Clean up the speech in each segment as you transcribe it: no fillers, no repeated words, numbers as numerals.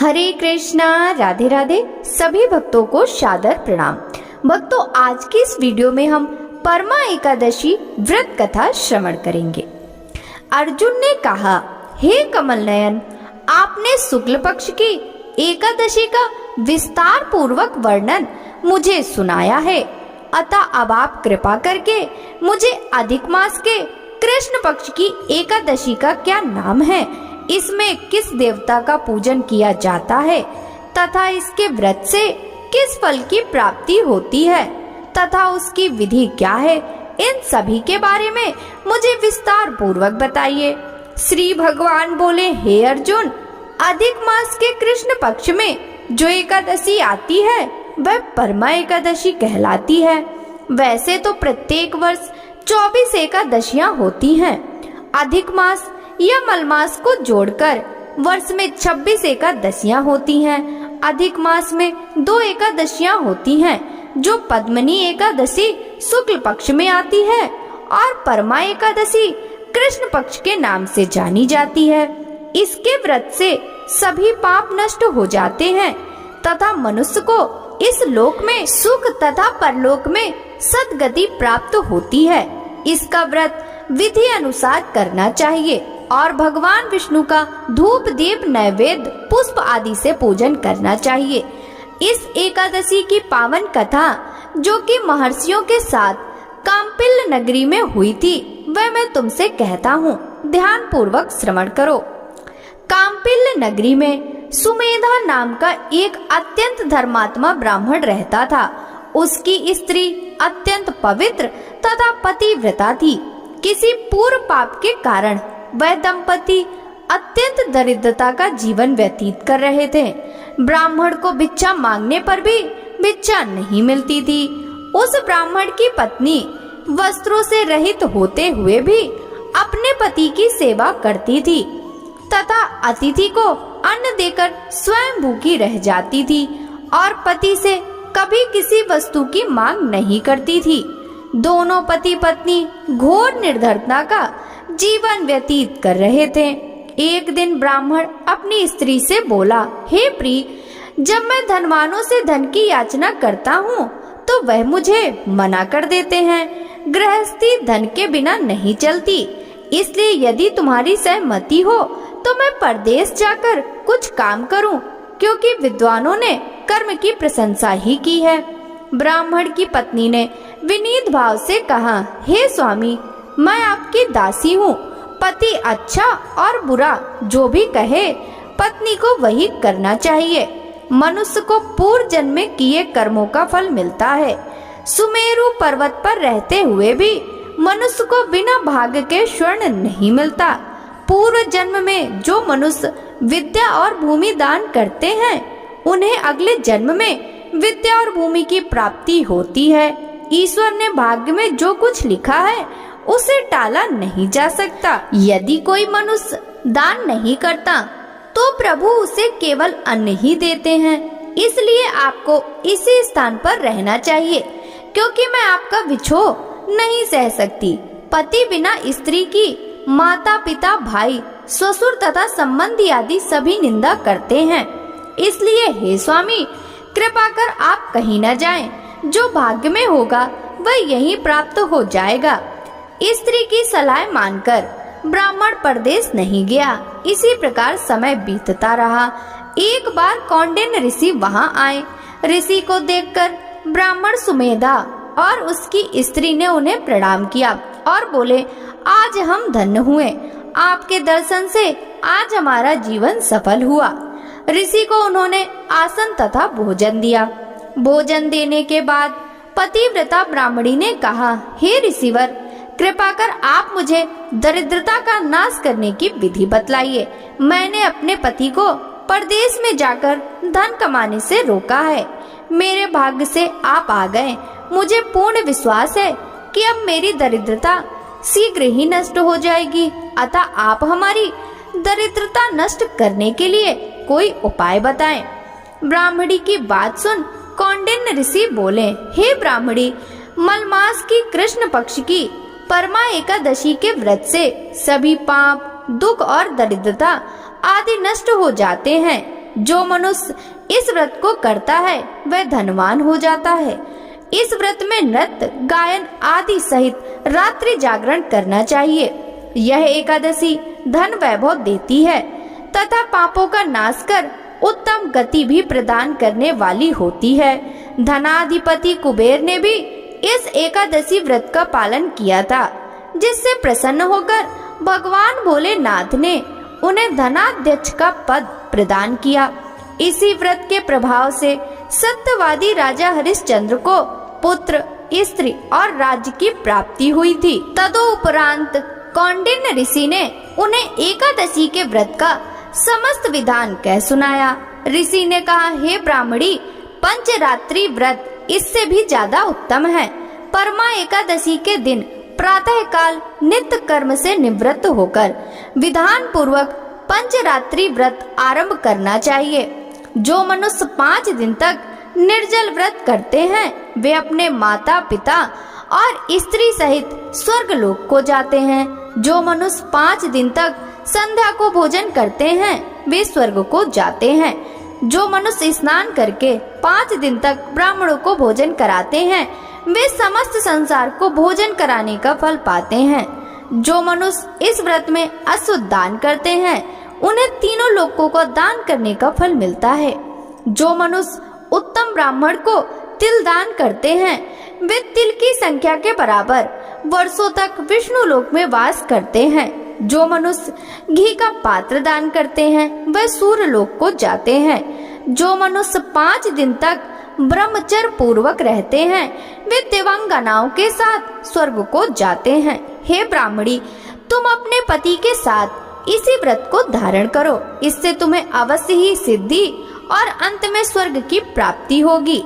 हरे कृष्णा, राधे राधे। सभी भक्तों को सादर प्रणाम। भक्तों, आज की इस वीडियो में हम परमा एकादशी व्रत कथा श्रवण करेंगे। अर्जुन ने कहा, हे कमल नयन, आपने शुक्ल पक्ष की एकादशी का विस्तार पूर्वक वर्णन मुझे सुनाया है, अतः अब आप कृपा करके मुझे अधिक मास के कृष्ण पक्ष की एकादशी का क्या नाम है, इसमें किस देवता का पूजन किया जाता है तथा इसके व्रत से किस फल की प्राप्ति होती है तथा उसकी विधि क्या है, इन सभी के बारे में मुझे विस्तार पूर्वक बताइए। श्री भगवान बोले, हे अर्जुन, अधिक मास के कृष्ण पक्ष में जो एकादशी आती है वह परमा एकादशी कहलाती है। वैसे तो प्रत्येक वर्ष 24 एकादशियां होती हैं। अधिक मास या मलमास को जोड़कर वर्ष में 26 एकादशियां होती हैं। अधिक मास में 2 एकादशियां होती हैं, जो पद्मनी एकादशी शुक्ल पक्ष में आती है और परमा एकादशी कृष्ण पक्ष के नाम से जानी जाती है। इसके व्रत से सभी पाप नष्ट हो जाते हैं तथा मनुष्य को इस लोक में सुख तथा परलोक में सद्गति प्राप्त होती है। इसका व्रत विधि अनुसार करना चाहिए और भगवान विष्णु का धूप दीप नैवेद्य पुष्प आदि से पूजन करना चाहिए। इस एकादशी की पावन कथा जो कि महर्षियों के साथ काम्पिल्य नगरी में हुई थी, वह मैं तुमसे कहता हूँ, ध्यान पूर्वक श्रवण करो। काम्पिल्य नगरी में सुमेधा नाम का एक अत्यंत धर्मात्मा ब्राह्मण रहता था। उसकी स्त्री अत्यंत पवित्र तथा पतिव्रता थी। किसी पूर्व पाप के कारण वह दंपति अत्यंत दरिद्रता का जीवन व्यतीत कर रहे थे। ब्राह्मण को भिक्षा मांगने पर भी भिक्षा नहीं मिलती थी। उस ब्राह्मण की पत्नी वस्त्रों से रहित होते हुए भी अपने पति की सेवा करती थी तथा अतिथि को अन्न देकर स्वयं भूखी रह जाती थी और पति से कभी किसी वस्तु की मांग नहीं करती थी। दोनों पति पत्नी घोर निर्धनता का जीवन व्यतीत कर रहे थे। एक दिन ब्राह्मण अपनी स्त्री से बोला, हे प्रिय, जब मैं धनवानों से धन की याचना करता हूँ तो वह मुझे मना कर देते हैं। गृहस्थी धन के बिना नहीं चलती, इसलिए यदि तुम्हारी सहमति हो तो मैं परदेश जाकर कुछ काम करूं, क्योंकि विद्वानों ने कर्म की प्रशंसा ही की है। ब्राह्मण की पत्नी ने विनीत भाव से कहा, हे स्वामी, मैं आपकी दासी हूँ। पति अच्छा और बुरा जो भी कहे, पत्नी को वही करना चाहिए। मनुष्य को पूर्व जन्म में किए कर्मों का फल मिलता है। सुमेरु पर्वत पर रहते हुए भी मनुष्य को बिना भाग्य के स्वर्ण नहीं मिलता। पूर्व जन्म में जो मनुष्य विद्या और भूमि दान करते हैं, उन्हें अगले जन्म में विद्या और भूमि की प्राप्ति होती है। ईश्वर ने भाग्य में जो कुछ लिखा है उसे टाला नहीं जा सकता। यदि कोई मनुष्य दान नहीं करता तो प्रभु उसे केवल अन्न ही देते हैं। इसलिए आपको इसी स्थान पर रहना चाहिए, क्योंकि मैं आपका विछोह नहीं सह सकती। पति बिना स्त्री की माता पिता भाई ससुर तथा संबंधी आदि सभी निंदा करते हैं। इसलिए हे स्वामी, कृपा कर आप कहीं न जाएं। जो भाग्य में होगा वह यहीं प्राप्त हो जाएगा। स्त्री की सलाह मानकर ब्राह्मण परदेश नहीं गया। इसी प्रकार समय बीतता रहा। एक बार कौंडिन्य ऋषि वहां आए। ऋषि को देखकर ब्राह्मण सुमेधा और उसकी स्त्री ने उन्हें प्रणाम किया और बोले, आज हम धन्य हुए। आपके दर्शन से आज हमारा जीवन सफल हुआ। ऋषि को उन्होंने आसन तथा भोजन दिया। भोजन देने के बाद पतिव्रता ब्राह्मणी ने कहा, हे ऋषिवर, कृपा कर आप मुझे दरिद्रता का नाश करने की विधि बतलाइए। मैंने अपने पति को परदेश में जाकर धन कमाने से रोका है। मेरे भाग्य से आप आ गए। मुझे पूर्ण विश्वास है कि अब मेरी दरिद्रता शीघ्र ही नष्ट हो जाएगी, अतः आप हमारी दरिद्रता नष्ट करने के लिए कोई उपाय बताएं। ब्राह्मणी की बात सुन कौंडिन्य ऋषि बोले, हे ब्राह्मणी, मलमास की कृष्ण पक्ष की परमा एकादशी के व्रत से सभी पाप दुख और दरिद्रता आदि नष्ट हो जाते हैं। जो मनुष्य इस व्रत को करता है वह धनवान हो जाता है। इस व्रत में नृत्य, गायन आदि सहित रात्रि जागरण करना चाहिए। यह एकादशी धन वैभव देती है तथा पापों का नाश कर उत्तम गति भी प्रदान करने वाली होती है। धनाधिपति कुबेर ने भी इस एकादशी व्रत का पालन किया था, जिससे प्रसन्न होकर भगवान भोलेनाथ ने उन्हें धनाध्यक्ष का पद प्रदान किया। इसी व्रत के प्रभाव से सत्यवादी राजा हरिश्चंद्र को पुत्र, स्त्री और राज्य की प्राप्ति हुई थी। तदुपरांत कौंडिन्य ऋषि ने उन्हें एकादशी के व्रत का समस्त विधान कह सुनाया। ऋषि ने कहा, हे ब्राह्मणी, पंचरात्रि व्रत इससे भी ज्यादा उत्तम है। परमा एकादशी के दिन प्रातः काल नित्य कर्म से निवृत्त होकर विधान पूर्वक पंचरात्रि व्रत आरंभ करना चाहिए। जो मनुष्य 5 दिन तक निर्जल व्रत करते हैं वे अपने माता पिता और स्त्री सहित स्वर्ग लोक को जाते हैं। जो मनुष्य 5 दिन तक संध्या को भोजन करते हैं वे स्वर्ग को जाते हैं। जो मनुष्य स्नान करके 5 दिन तक ब्राह्मणों को भोजन कराते हैं वे समस्त संसार को भोजन कराने का फल पाते हैं। जो मनुष्य इस व्रत में अश्व दान करते हैं उन्हें तीनों लोकों को दान करने का फल मिलता है। जो मनुष्य उत्तम ब्राह्मण को तिल दान करते हैं वे तिल की संख्या के बराबर वर्षों तक विष्णु लोक में वास करते हैं। जो मनुष्य घी का पात्र दान करते हैं वह सूर्य लोक को जाते हैं। जो मनुष्य 5 दिन तक ब्रह्मचर्य पूर्वक रहते हैं वे दिव्यांगनाओं के साथ स्वर्ग को जाते हैं। हे ब्राह्मणी, तुम अपने पति के साथ इसी व्रत को धारण करो, इससे तुम्हें अवश्य ही सिद्धि और अंत में स्वर्ग की प्राप्ति होगी।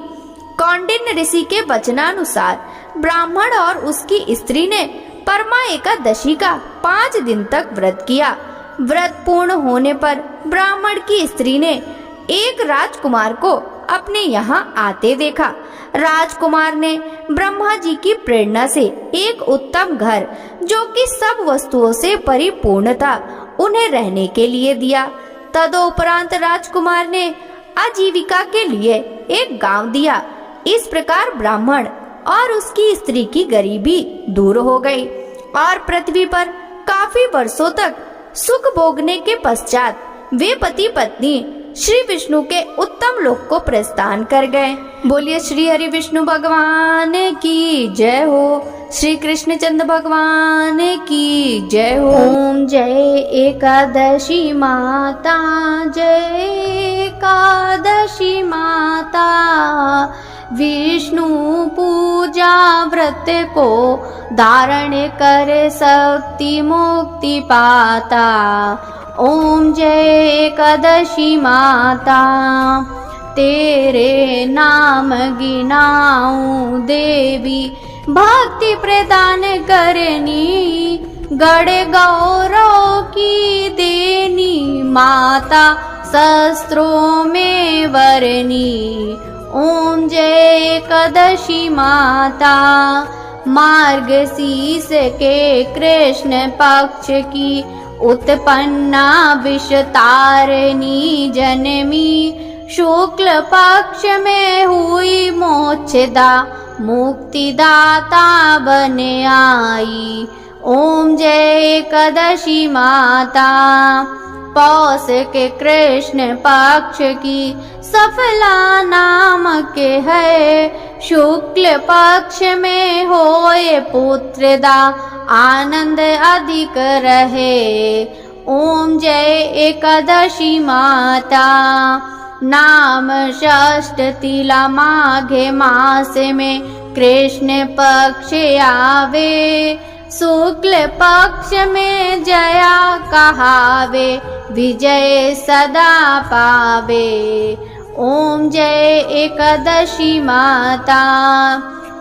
कौंडिन्य ऋषि के वचनानुसार ब्राह्मण और उसकी स्त्री ने परमा एकादशी का 5 दिन तक व्रत किया। व्रत पूर्ण होने पर ब्राह्मण की स्त्री ने एक राजकुमार को अपने यहाँ आते देखा। राजकुमार ने ब्रह्मा जी की प्रेरणा से एक उत्तम घर, जो कि सब वस्तुओं से परिपूर्ण था, उन्हें रहने के लिए दिया। तदुपरांत राजकुमार ने आजीविका के लिए एक गांव दिया। इस प्रकार ब्राह्मण और उसकी स्त्री की गरीबी दूर हो गई और पृथ्वी पर काफी वर्षों तक सुख भोगने के पश्चात वे पति पत्नी श्री विष्णु के उत्तम लोक को प्रस्थान कर गए। बोलिए श्री हरि विष्णु भगवान की जय हो। श्री कृष्ण चंद्र भगवान की जय हो। ओम जय एकादशी माता, जय एकादशी माता। विष्णु पूजा व्रत को धारण कर शक्ति मुक्ति पाता। ओम जय एकादशी माता, तेरे नाम गिनाऊं देवी, भक्ति प्रदान करनी, गढ़ गौरव की देनी, माता शस्त्रों में वरनी। ओम जय एकादशी माता, मार्गशीर्ष के कृष्ण पक्ष की उत्पन्ना विषतारिणी जनमी, शुक्ल पक्ष में हुई मोक्षदा, मुक्तिदाता बन आई। ओम जय एकादशी माता, पौष के कृष्ण पक्ष की सफला नाम के है, शुक्ल पक्ष में होए पुत्रदा, आनंद अधिक रहे। ओम जय एकादशी माता, नाम षष्ठ तिला माघे मास में कृष्ण पक्ष आवे, शुक्ल पक्ष में जया कहावे, विजय सदा पावे। ओम जय एकादशी माता,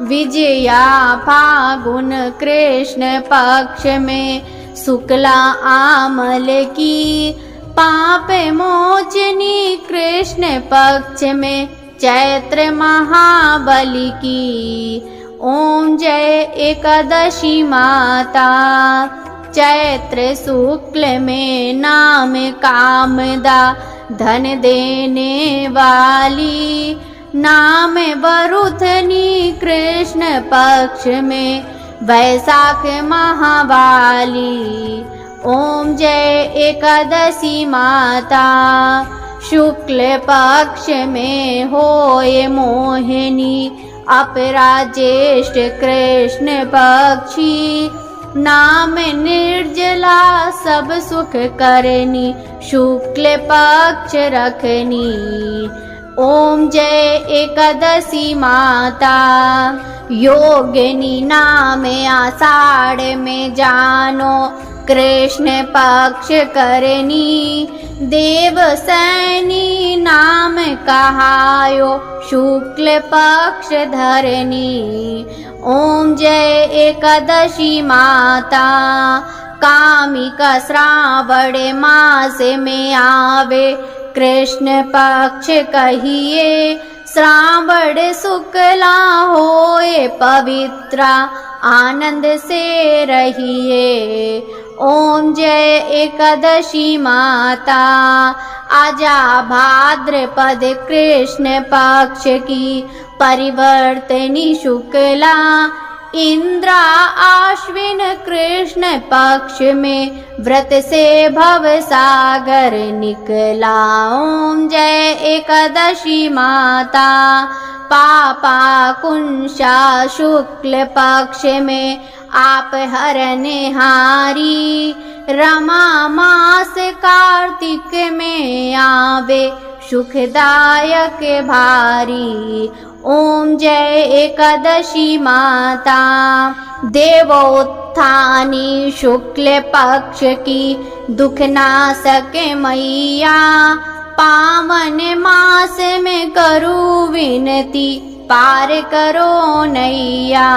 विजया फागुन कृष्ण पक्ष में शुक्ला आमल की, पाप मोचनी कृष्ण पक्ष में चैत्र महाबली की। ओम जय एकादशी माता, चैत्र शुक्ल में नाम कामदा, धन देने वाली, नाम बरुथनी कृष्ण पक्ष में वैशाख महावाली। ओम जय एकादशी माता, शुक्ल पक्ष में होए मोहिनी, अपरा ज्येष्ठ कृष्ण पक्षी, नाम निर्जला सब सुख करनी, शुक्ल पक्ष रखनी। ओम जय एकादशी माता, योगिनी नाम आषाढ़ में जानो, कृष्ण पक्ष करनी, देवसैनी नाम कहायो, शुक्ल पक्ष धरनी। ओम जय एकादशी माता, कामिका श्रावण मास में आवे, कृष्ण पक्ष कहिए, श्रावण शुक्ला होए पवित्रा, आनंद से रहिए। ओम जय एकादशी माता, आजा भाद्रपद कृष्ण पक्ष की परिवर्तनी शुक्ला, इंद्रा आश्विन कृष्ण पक्ष में व्रत से भव सागर निकला। ओम जय एकादशी माता, पापा कुंशा शुक्ल पक्ष में आप हरने हारी, रमा मास कार्तिक में आवे, सुखदायक भारी। ओम जय एकादशी माता, देवोत्थानी शुक्ल पक्ष की दुख नाशक मैया, पावन मास में करूं विनती, पार करो नैया।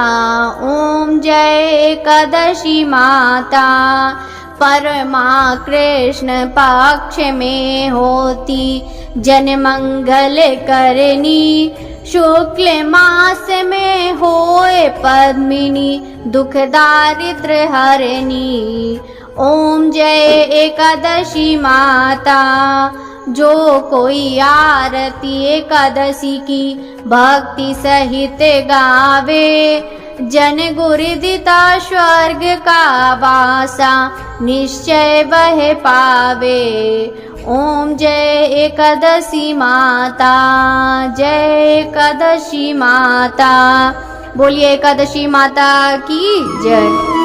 ओम जय एकादशी माता, परमा कृष्ण पक्ष में होती, जन मंगल करनी, शुक्ल मास में होए पद्मिनी, दुख दारिद्र हरनी। ओम जय एकादशी माता, जो कोई आरती एकादशी की भक्ति सहित गावे, जन गुरुदिता स्वर्ग का वासा निश्चय वह पावे। ओम जय एकादशी माता, जय एकादशी माता। बोलिए एकादशी माता की जय।